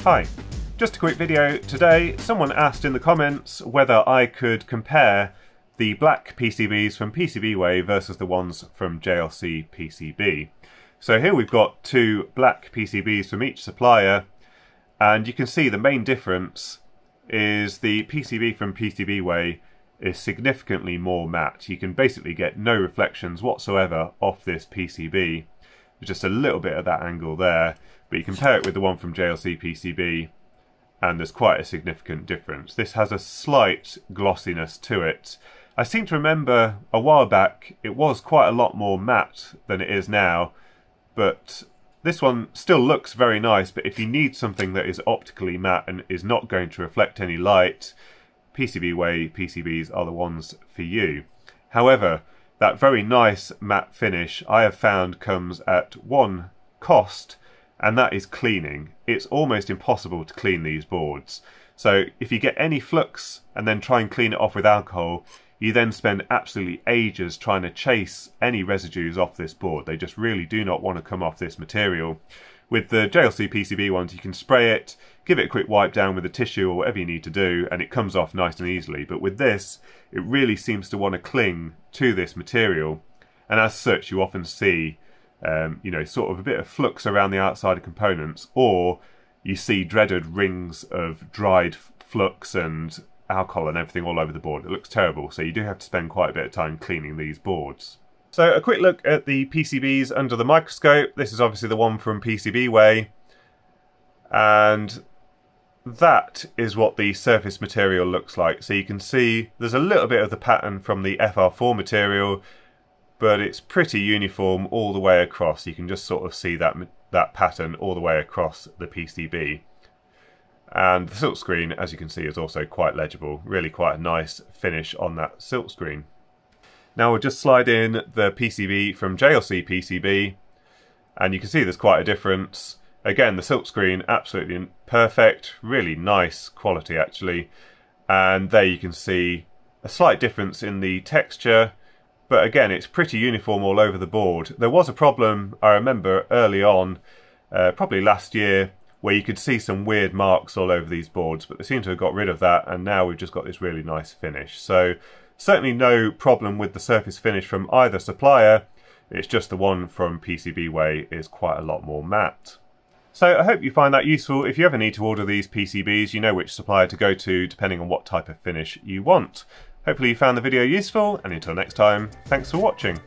Hi, just a quick video today. Someone asked in the comments whether I could compare the black PCBs from PCBWay versus the ones from JLCPCB. So here we've got two black PCBs from each supplier, and you can see the main difference is the PCB from PCBWay is significantly more matte. You can basically get no reflections whatsoever off this PCB. There's just a little bit of that angle there, but you compare it with the one from JLCPCB and there's quite a significant difference. This has a slight glossiness to it. I seem to remember a while back it was quite a lot more matte than it is now, but this one still looks very nice. But if you need something that is optically matte and is not going to reflect any light, PCBWay PCBs are the ones for you. However, that very nice matte finish I have found comes at one cost, and that is cleaning. It's almost impossible to clean these boards. So if you get any flux and then try and clean it off with alcohol, you then spend absolutely ages trying to chase any residues off this board. They just really do not want to come off this material. With the JLCPCB ones, you can spray it, give it a quick wipe down with a tissue or whatever you need to do, and it comes off nice and easily. But with this, it really seems to want to cling to this material, and as such you often see sort of a bit of flux around the outside of components, or you see dreaded rings of dried flux and alcohol and everything all over the board. It looks terrible, so you do have to spend quite a bit of time cleaning these boards. So a quick look at the PCBs under the microscope. This is obviously the one from PCBWay, and that is what the surface material looks like. So you can see there's a little bit of the pattern from the FR4 material, but it's pretty uniform all the way across. You can just sort of see that pattern all the way across the PCB. And the silkscreen, as you can see, is also quite legible. Really quite a nice finish on that silkscreen. Now we'll just slide in the PCB from JLCPCB, and you can see there's quite a difference. Again, the silkscreen absolutely perfect, really nice quality actually. And there you can see a slight difference in the texture, but again it's pretty uniform all over the board. There was a problem, I remember early on, probably last year, where you could see some weird marks all over these boards, but they seem to have got rid of that, and now we've just got this really nice finish. So certainly no problem with the surface finish from either supplier. It's just the one from PCBWay is quite a lot more matte. So I hope you find that useful. If you ever need to order these PCBs, you know which supplier to go to depending on what type of finish you want. Hopefully you found the video useful, and until next time, thanks for watching.